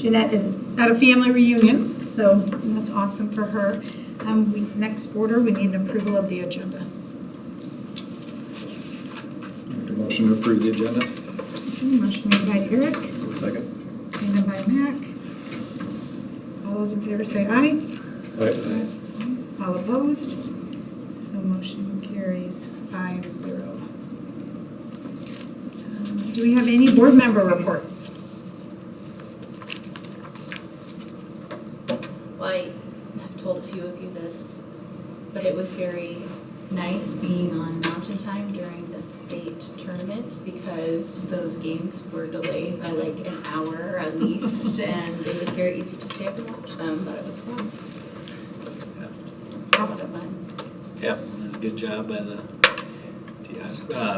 Jeanette is at a family reunion, so that's awesome for her. Next order, we need an approval of the agenda. Make a motion to approve the agenda. Motion made by Eric, Second. seconded by Mac. All those in favor say aye. Aye. All opposed? So motion carries 5-0. Do we have any board member reports? Well, I have told a few of you this, but it was very nice being on Mountain Time during the state tournament because those games were delayed by like an hour at least, and it was very easy to stay up and watch them, but it was fun. Awesome. Fun. Yeah, it was a good job by the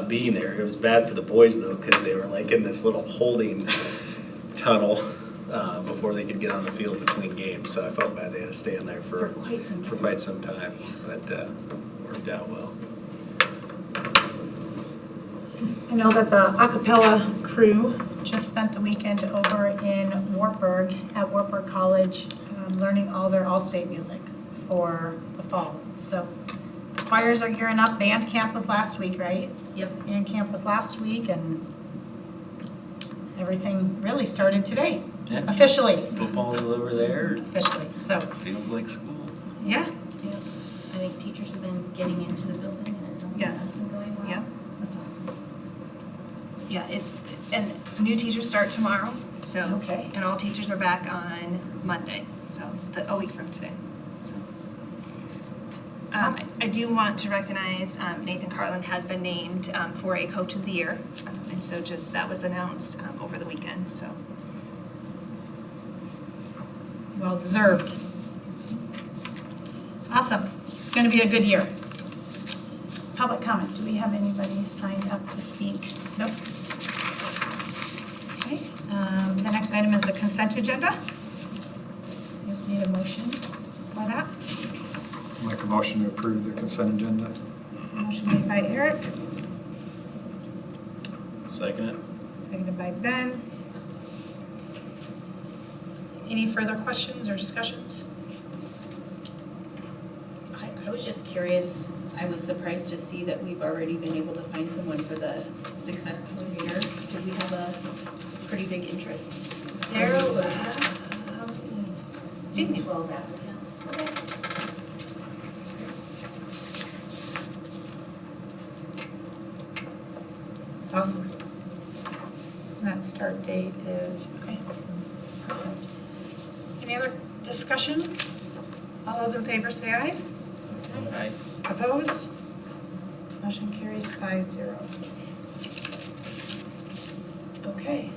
being there. It was bad for the boys though because they were like in this little holding tunnel before they could get on the field between games. So I felt bad they had to stay in there for quite some time, but worked out well. I know that the a cappella crew just spent the weekend over in Wartburg at Wartburg College, learning all their all-state music for the fall. So the choirs are gearing up. Band camp was last week, right? Yep. Band camp was last week, and everything really started today, Yeah. officially. Football's over there. Officially, so, Feels like school. yeah. Yep. I think teachers have been getting into the building and it's something Yes. that's been going well. Yep. That's awesome. Yeah, and new teachers start tomorrow, so. Okay. And all teachers are back on Monday, so, a week from today, so. Awesome. I do want to recognize Nathan Carlin has been named for a Coach of the Year, and so that was announced over the weekend, so. Well deserved. Awesome. It's going to be a good year. Public comment. Do we have anybody signed up to speak? Nope. Okay. The next item is the consent agenda. Just need a motion for that. Make a motion to approve the consent agenda. Motion made by Eric, Second. seconded by Ben. Any further questions or discussions? I was just curious, I was surprised to see that we've already been able to find someone for the Success Coordinator. Did we have a pretty big interest? There was, Didn't 12 applicants. Okay. It's awesome. That start date is, okay. Perfect. Any other discussion? All those in favor say aye. Aye. Opposed? Motion carries 5-0. Okay.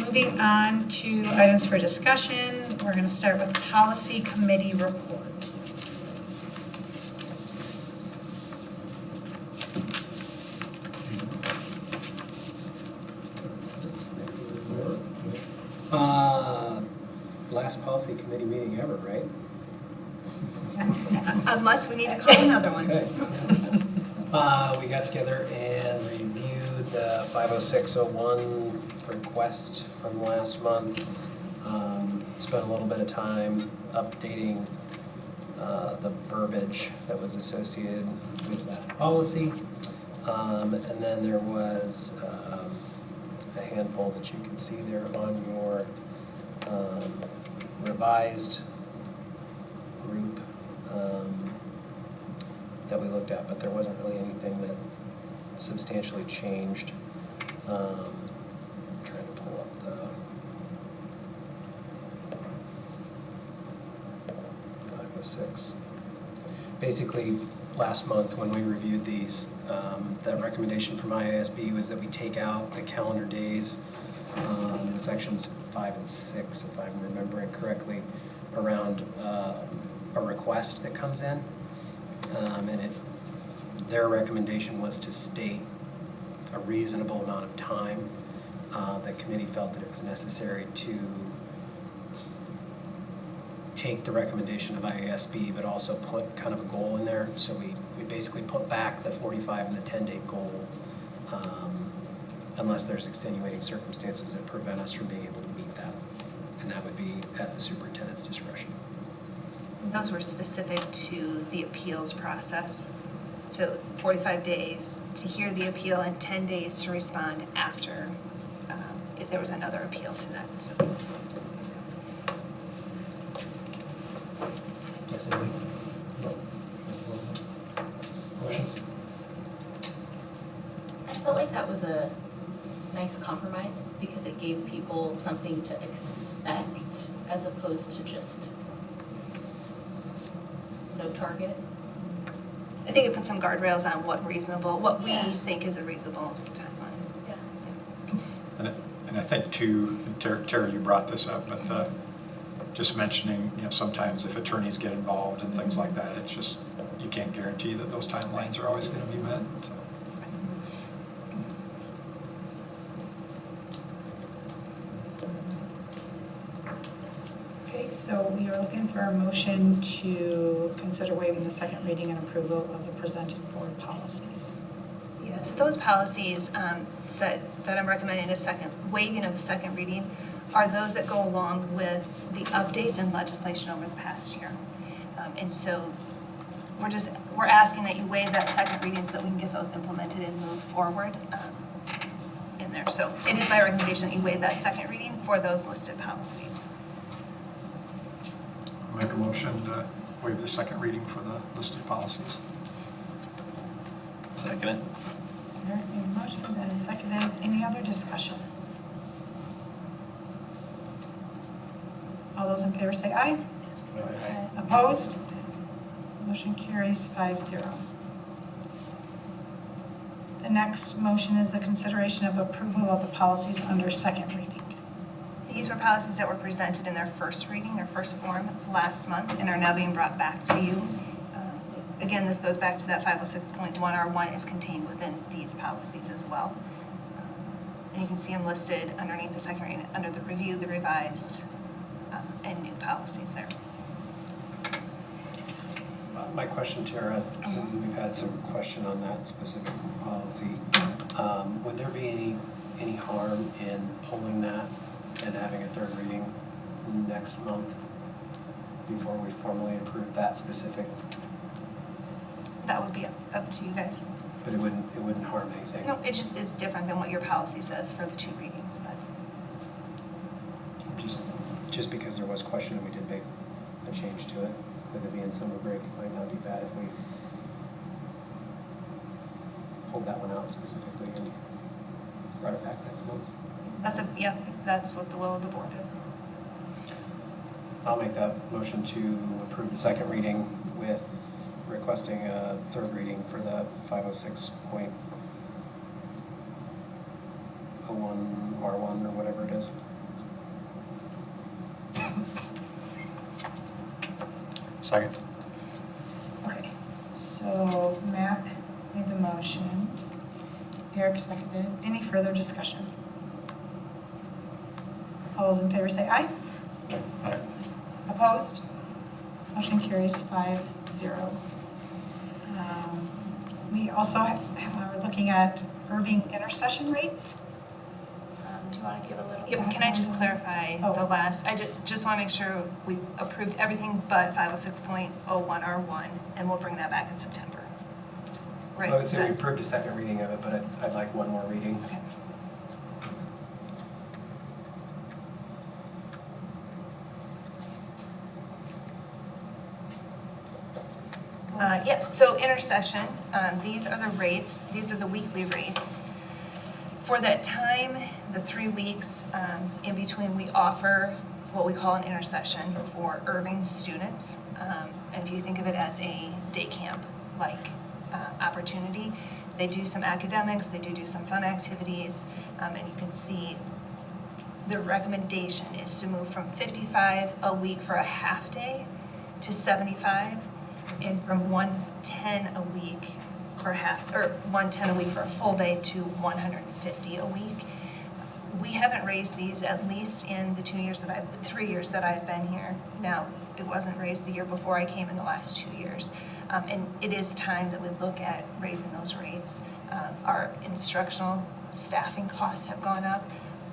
Moving on to items for discussion, we're going to start with policy committee report. Last policy committee meeting ever, right? unless we need to call another one. Okay. We got together and reviewed the 50601 request from last month. Spent a little bit of time updating the verbiage that was associated with that policy. And then there was a handful that you can see there on your revised group that we looked at, but there wasn't really anything that substantially changed. Trying to pull up the 506. Basically, last month when we reviewed these, that recommendation from IASB was that we take out the calendar days in sections 5 and 6, if I'm remembering correctly, around a request that comes in. And their recommendation was to state a reasonable amount of time. The committee felt that it was necessary to take the recommendation of IASB, but also put kind of a goal in there. So we basically put back the 45 and the 10-day goal, unless there's extenuating circumstances that prevent us from being able to meet that. and that would be at the superintendent's discretion. Those were specific to the appeals process. So 45 days to hear the appeal and 10 days to respond after, if there was another appeal to that, so. Yes, Emily? Questions? I felt like that was a nice compromise because it gave people something to expect as opposed to just no target. I think it put some guardrails on what we Yeah. think is a reasonable timeline. Yeah. And I think too, and Tara, you brought this up, but just mentioning, sometimes if attorneys get involved and things like that, it's just, you can't guarantee that those timelines are always going to be met, so. Okay, so we are looking for a motion to consider waiving the second reading and approval of the presented board policies. Yeah, so those policies that I'm recommending waiving of the second reading are those that go along with the updates and legislation over the past year. And so we're asking that you waive that second reading so that we can get those implemented and move forward in there. So it is my recommendation that you waive that second reading for those listed policies. Make a motion to waive the second reading for the listed policies. Second it. Eric made a motion, Ben seconded. Any other discussion? All those in favor say aye. Opposed? Motion carries 5-0. The next motion is the consideration of approval of the policies under second reading. These were policies that were presented in their first reading, their first form last month, and are now being brought back to you. Again, this goes back to that 506.1R1 is contained within these policies as well. And you can see them listed underneath the second reading, under the review, the revised, and new policies there. My question, Tara, we've had some question on that specific policy. Would there be any harm in pulling that and having a third reading next month before we formally approve that specific? That would be up to you guys. But it wouldn't harm anything? No, it just is different than what your policy says for the two readings, but. Just because there was question, we did make a change to it. With it being summer break, it might not be bad if we pulled that one out specifically and brought it back next month. That's what the will of the board is. I'll make that motion to approve the second reading with requesting a third reading for the 506.01R1 or whatever it is. Second. Okay, so Mac made the motion. Eric seconded. Any further discussion? All those in favor say aye. Aye. Opposed? Motion carries 5-0. We also are looking at Irving intercession rates. Do you want to give a little? Yep, can I just clarify Oh. the last, I just want to make sure we approved everything but 506.01R1, and we'll bring that back in September. Right? I would say we approved a second reading of it, but I'd like one more reading. Okay. Yes, so intercession, these are the rates, these are the weekly rates. For that time, the 3 weeks in between, we offer what we call an intercession for Irving students. And if you think of it as a day camp-like opportunity, they do some academics, they do some fun activities, and you can see the recommendation is to move from 55 a week for a half day to 75, and from 110 a week for a full day to 150 a week. We haven't raised these, at least in the 3 years that I've been here. Now, it wasn't raised the year before I came in the last 2 years. And it is time that we look at raising those rates. Our instructional staffing costs have gone up.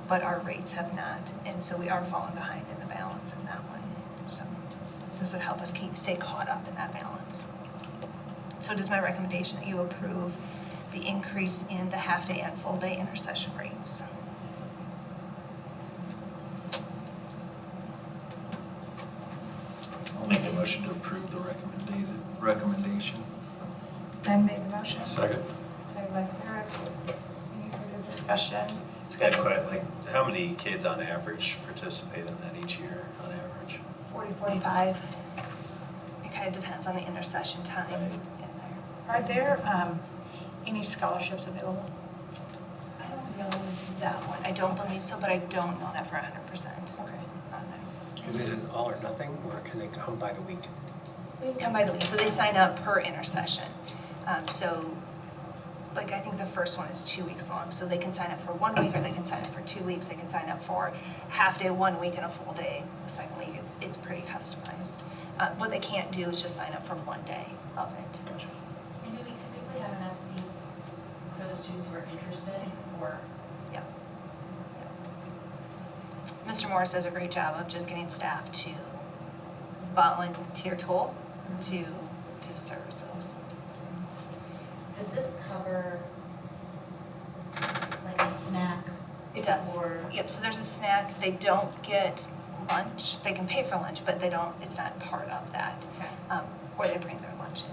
but our rates have not. And so we are falling behind in the balance in that one. So this would help us stay caught up in that balance. So it is my recommendation that you approve the increase in the half-day and full-day intercession rates. I'll make a motion to approve the recommendation. Ben made the motion. Second? Second by Eric. Any further discussion? It's got quite, like, how many kids on average participate in that each year, on average? 40, 45. It kind of depends on the intercession time in there. Are there any scholarships available? I don't know that one. I don't believe so, but I don't know that for 100%. Okay. On there. Is it an all or nothing, or can they come by the week? They can come by the week, so they sign up per intercession. So, like, I think the first one is 2 weeks long, so they can sign up for 1 week, or they can sign up for 2 weeks, they can sign up for half day 1 week and a full day the second week. It's pretty customized. What they can't do is just sign up for 1 day of it. And do we typically have enough seats for the students who are interested, or? Yeah. Mr. Morris does a great job of just getting staff to volunteer toll to service those. Does this cover like a snack? It does. Or- Yep, so there's a snack, they don't get lunch, they can pay for lunch, but they don't, it's not part of that. Okay. Or they bring their lunch in.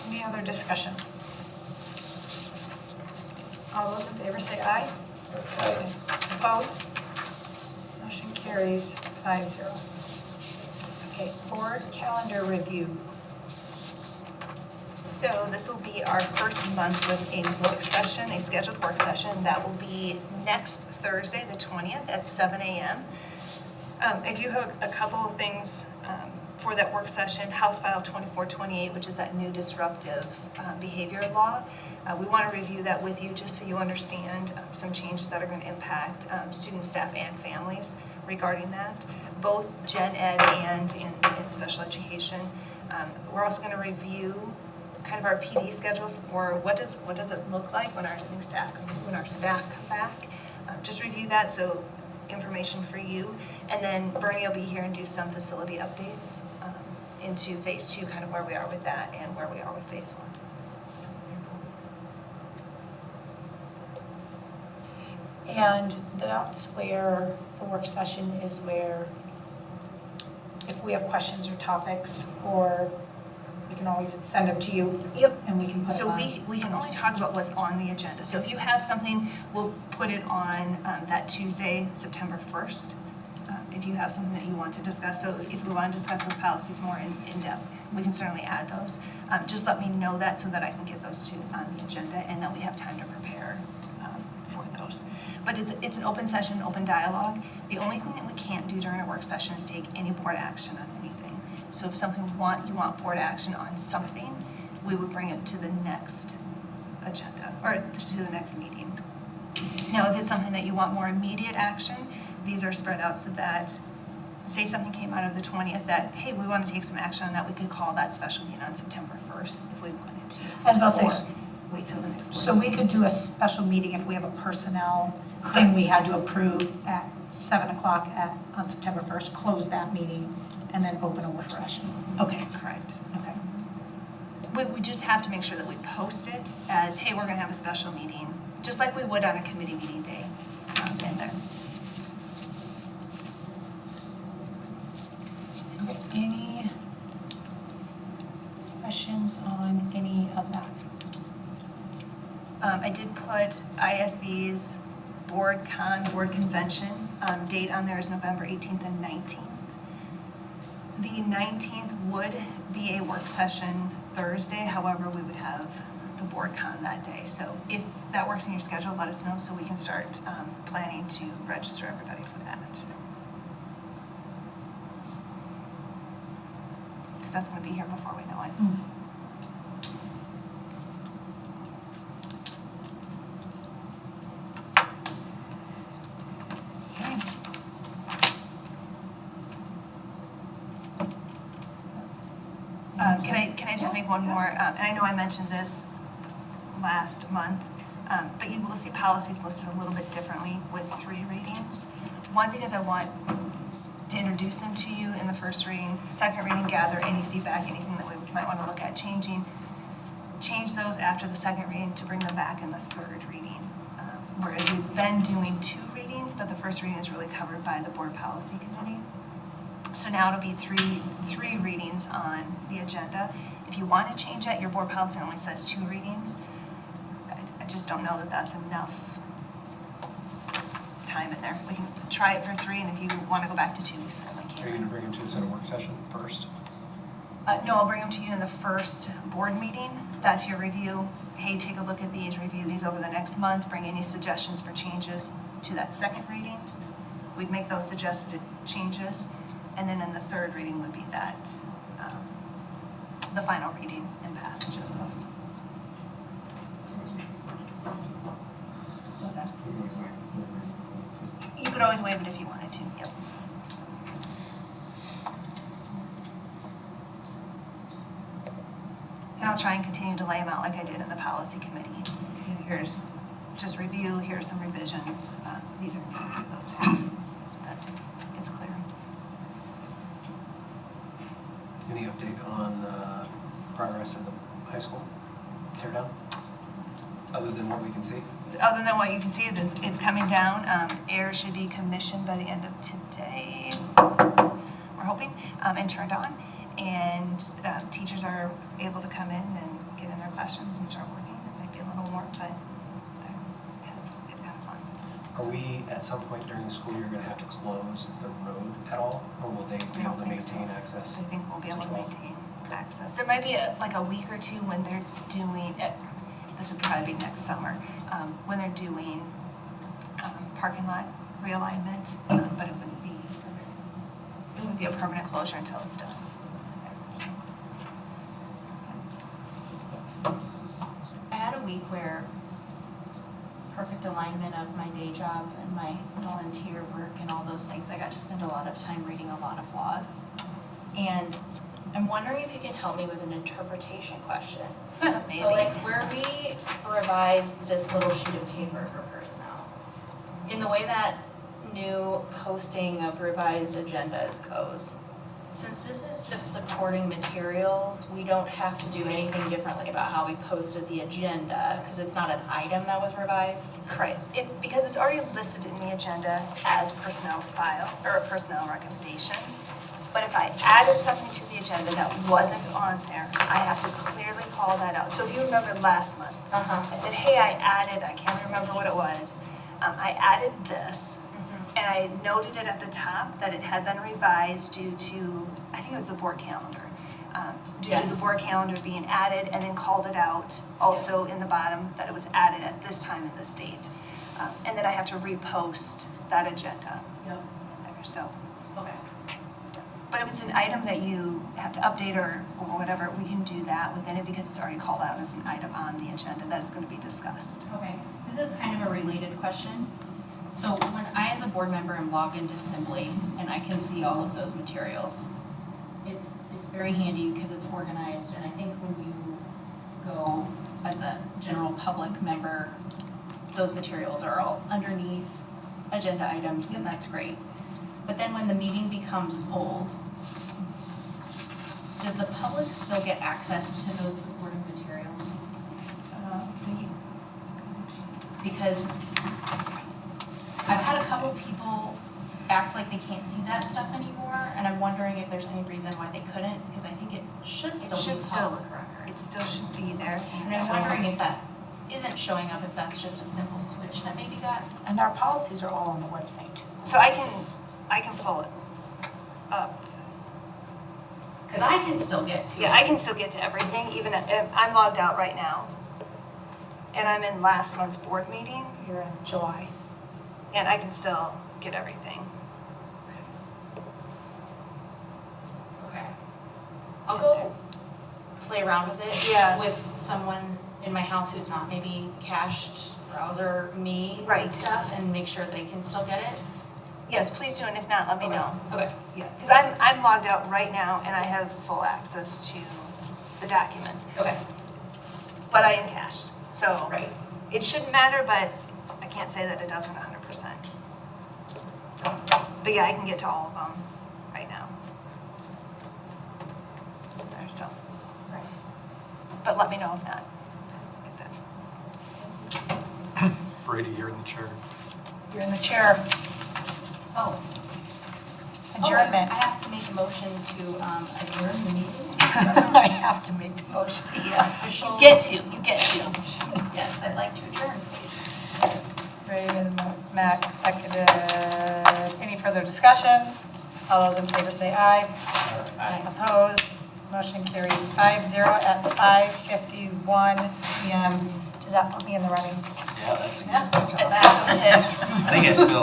Any other discussion? All those in favor say aye. Aye. Opposed? Motion carries 5-0. Okay, board calendar review. So this will be our first month with a work session, a scheduled work session. That will be next Thursday, the 20th at 7 a.m. I do have a couple of things for that work session. House File 2428, which is that new disruptive behavior law. We want to review that with you just so you understand some changes that are going to impact students, staff, and families regarding that, both gen ed and in special education. We're also going to review kind of our PD schedule for what does it look like when our new staff come back. Just review that, so information for you. And then Bernie will be here and do some facility updates into phase 2, kind of where we are with that and where we are with phase 1. And that's where the work session is where if we have questions or topics, or we can always send them to you. Yep. And we can put it So on. we can only talk about what's on the agenda. So if you have something, we'll put it on that Tuesday, September 1st. If you have something that you want to discuss, so if we want to discuss those policies more in depth, we can certainly add those. Just let me know that so that I can get those two on the agenda, and then we have time to prepare for those. But it's an open session, open dialogue. The only thing that we can't do during a work session is take any board action on anything. So if you want board action on something, we would bring it to the next agenda, or to the next meeting. Now, if it's something that you want more immediate action, these are spread out so that, say something came out of the 20th that, hey, we want to take some action on that, we could call that special meeting on September 1st if we wanted to. I was about to say, Or wait till the next board. so we could do a special meeting if we have a personnel thing we had to approve at 7 o'clock on September 1st, close that meeting, and then open a work session. Okay, Correct. okay. We just have to make sure that we post it as, hey, we're going to have a special meeting, just like we would on a committee meeting day in there. Okay, any questions on any of that? I did put ISB's board convention date on there is November 18th and 19th. The 19th would be a work session Thursday, however, we would have the board con that day. So if that works in your schedule, let us know so we can start planning to register everybody for that. Because that's going to be here before we know it. Okay. Can I just to make one more, and I know I mentioned this last month, but you will see policies listed a little bit differently with 3 readings. One, because I want to introduce them to you in the first reading. Second reading, gather any feedback, anything that we might want to look at changing. Change those after the second reading to bring them back in the third reading. Whereas we've been doing 2 readings, but the first reading is really covered by the board policy committee. So now it'll be three readings on the agenda. If you want to change that, your board policy only says 2 readings. I just don't know that that's enough time in there. We can try it for 3, and if you want to go back to 2, you certainly Are you can. gonna bring them to us at a work session first? No, I'll bring them to you in the first board meeting. That's your review. Hey, take a look at these, review these over the next month, bring any suggestions for changes to that second reading. We'd make those suggested changes, and then in the third reading would be that, the final reading and passage of those. What's that? You could always waive it if you wanted to, yep. And I'll try and continue to lay them out like I did in the policy committee. Here's just review, here's some revisions, these are those things, so that it's clear. Any update on progress in the high school tear down? Other than what we can see? Other than what you can see, it's coming down. Air should be commissioned by the end of today, we're hoping, and turned on. And teachers are able to come in and get in their classrooms and start working. It might be a little warm, but yeah, it's kind of fun. Are we, at some point during the school year, gonna have to close the road at all? Or will they be able to maintain access? I think we'll be able to as well? maintain access. There might be like a week or 2 when they're doing, this would probably be next summer, when they're doing parking lot realignment, but it wouldn't be a permanent closure until it's done. So, I had a week where perfect alignment of my day job and my volunteer work and all those things. I got to spend a lot of time reading a lot of laws. And I'm wondering if you can help me with an interpretation question. Maybe. So like where we revised this little sheet of paper for personnel, in the way that new posting of revised agendas goes, since this is just supporting materials, we don't have to do anything differently about how we posted the agenda, because it's not an item that was revised? Correct. It's because it's already listed in the agenda as personnel file, or a personnel recommendation. But if I added something to the agenda that wasn't on there, I have to clearly call that out. So if you remember last month, I said, hey, I can't remember what it was. I added this, and I noted it at the top that it had been revised due to, I think it was the board calendar. Due to the Yes. board calendar being added, and then called it out also in the bottom that it was added at this time in the state. And then I have to repost that agenda Yep. in there, so. Okay. But if it's an item that you have to update or whatever, we can do that within it because it's already called out as an item on the agenda that is going to be discussed. Okay, this is kind of a related question. So when I, as a board member, am logged into Assembly and I can see all of those materials, it's very handy because it's organized, and I think when you go as a general public member, those materials are all underneath agenda items, and that's great. But then when the meeting becomes old, does the public still get access to those supporting materials? Because I've had a couple people act like they can't see that stuff anymore, and I'm wondering if there's any reason why they couldn't, because I think it should It still should be still, public record. it still should be there. And I'm wondering if that isn't showing up, if that's just a simple switch that maybe got. And our policies are all on the website too. So I can pull it up. Because I can still get to it. Yeah, I can still get to everything, even if I'm logged out right now. And I'm in last month's board meeting, You're in July. and I can still get everything. Okay. I'll go play around with it. Yeah. With someone in my house who's not maybe cached browser me Right. and stuff, and make sure they can still get it. Yes, please do, and if not, let me know. Okay. Yeah, because I'm logged out right now, and I have full access to the documents. Okay, But I encashed, so. right. It shouldn't matter, but I can't say that it doesn't 100%. Sounds good. But yeah, I can get to all of them right now. There, so, Right. but let me know if not. So, get that. Brady, you're in the chair. You're in the chair. Oh. Adjournment. I have to make a motion to adjourn the meeting. I have to make the Or motion. the official. You get to. Yes, I'd like to adjourn, please. Ray and Mac seconded. Any further discussion? All those in favor say aye. Aye. Opposed? Motion carries 5-0 at 5:51 PM. Does that put me in the running? Yeah, that's a good. At 6:06. I think I still